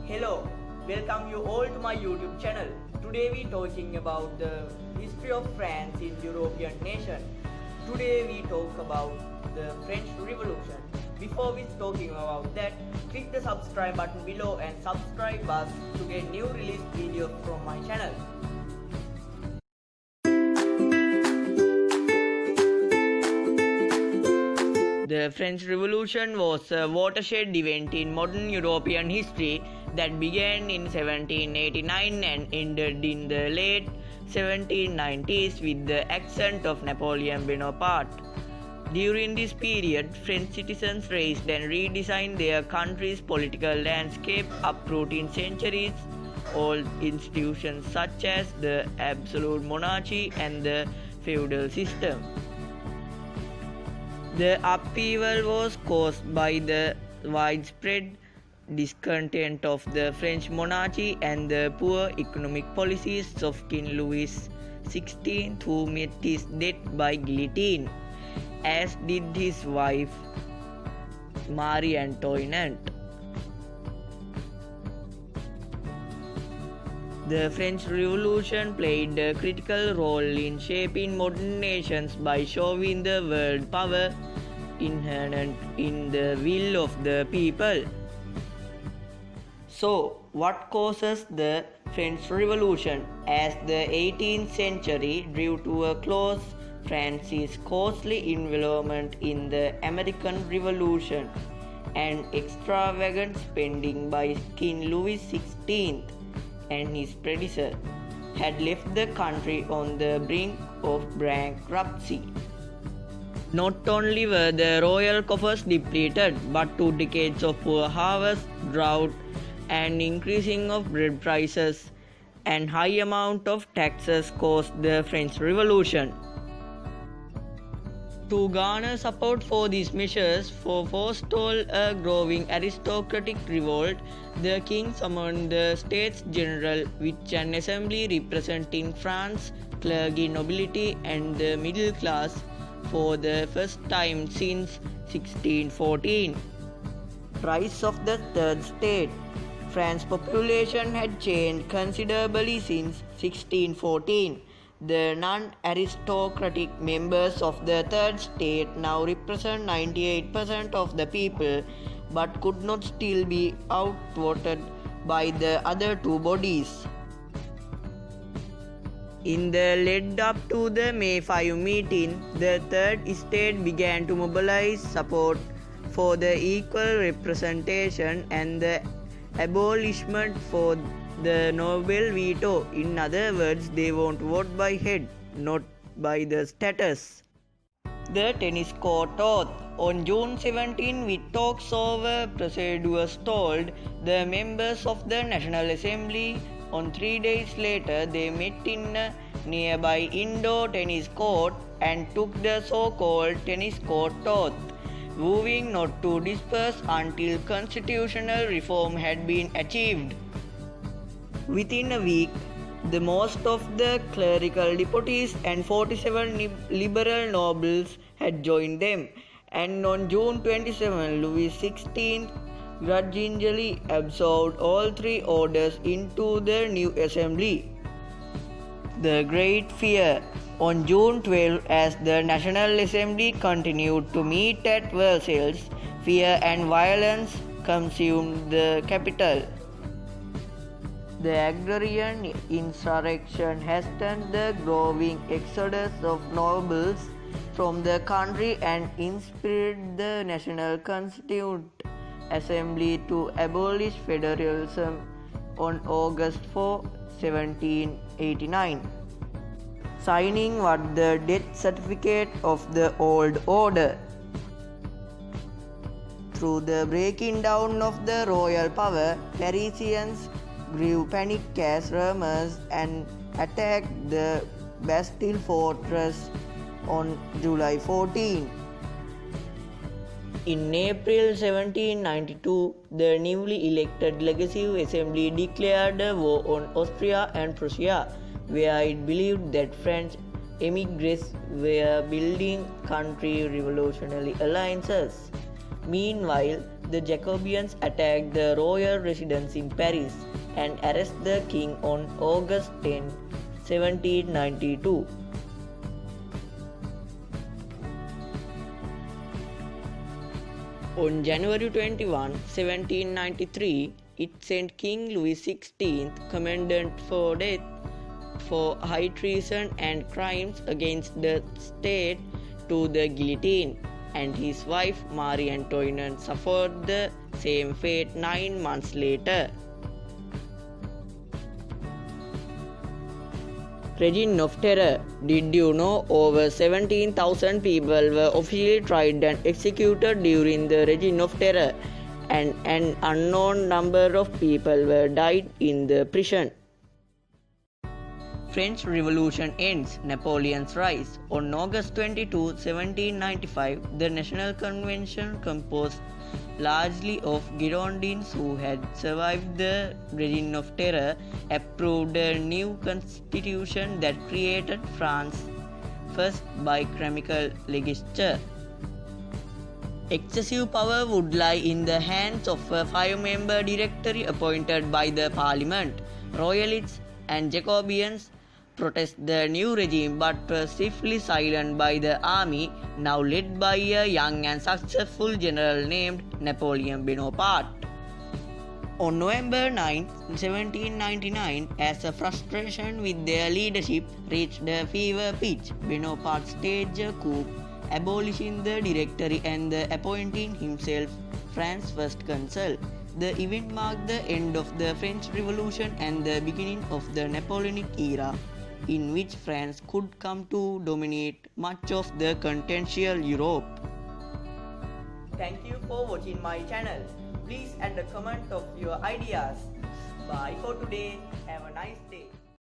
Hello, welcome you all to my YouTube channel. Today we talking about the history of France in European nation. Today we talk about the French Revolution. Before we talking about that, click the subscribe button below and subscribe us to get new released videos from my channel. The French Revolution was a watershed event in modern European history that began in 1789 and ended in the late 1790s with the accent of Napoleon Bonaparte. During this period, French citizens raised and redesigned their country's political landscape, uprooting centuries-old institutions such as the absolute monarchy and the feudal system. The upheaval was caused by the widespread discontent of the French monarchy and the poor economic policies of King Louis XVI, who met his death by guillotine, as did his wife Marie Antoinette. The French Revolution played a critical role in shaping modern nations by showing the world power inherent in the will of the people. So, what causes the French Revolution? As the 18th century drew to a close, France's costly involvement in the American Revolution and extravagant spending by King Louis XVI and his predecessor had left the country on the brink of bankruptcy. Not only were the royal coffers depleted, but 2 decades of poor harvest, drought, and increasing of bread prices and high amount of taxes caused the French Revolution. To garner support for these measures, for forestall a growing aristocratic revolt, the king summoned the States General, with an assembly representing France, clergy, nobility, and the middle class for the first time since 1614. Rise of the Third State. France's population had changed considerably since 1614. The non-aristocratic members of the Third State now represent 98% of the people, but could not still be outvoted by the other 2 bodies. In the lead up to the May 5 meeting, the Third Estate began to mobilize support for the equal representation and the abolishment for the noble veto. In other words, they want to vote by head, not by the status. The tennis court oath. On June 17, with talks over procedures stalled, the members of the National Assembly. On 3 days later, they met in a nearby indoor tennis court and took the so-called tennis court oath, vowing not to disperse until constitutional reform had been achieved. Within a week, the most of the clerical deputies and 47 liberal nobles had joined them, and on June 27, Louis XVI grudgingly absorbed all 3 orders into the new assembly. The Great Fear. On June 12, as the National Assembly continued to meet at Versailles, fear and violence consumed the capital. The agrarian insurrection hastened the growing exodus of nobles from the country and inspired the National Constituent Assembly to abolish feudalism on August 4, 1789, signing what the death certificate of the old order. Through the breaking down of the royal power, Parisians grew panic as rumors and attacked the Bastille fortress on July 14. In April 1792, the newly elected Legislative Assembly declared a war on Austria and Prussia, where it believed that French emigres were building country revolutionary alliances. Meanwhile, the Jacobians attacked the royal residence in Paris and arrested the king on August 10, 1792. On January 21, 1793, it sent King Louis XVI, commandant for death for high treason and crimes against the state, to the guillotine, and his wife Marie Antoinette suffered the same fate 9 months later. Reign of Terror. Did you know over 17,000 people were officially tried and executed during the Reign of Terror, and an unknown number of people were died in the prison? French Revolution ends. Napoleon's rise. On August 22, 1795, the National Convention, composed largely of Girondins who had survived the Reign of Terror, approved a new constitution that created France's first bicameral legislature. Excessive power would lie in the hands of a 5-member directory appointed by the Parliament. Royalists and Jacobians protest the new regime but were swiftly silenced by the army, now led by a young and successful general named Napoleon Bonaparte. On November 9, 1799, as a frustration with their leadership reached a fever pitch, Bonaparte staged a coup, abolishing the directory and appointing himself France's first consul. The event marked the end of the French Revolution and the beginning of the Napoleonic era, in which France could come to dominate much of the continental Europe. Thank you for watching my channel. Please add a comment of your ideas. Bye for today. Have a nice day.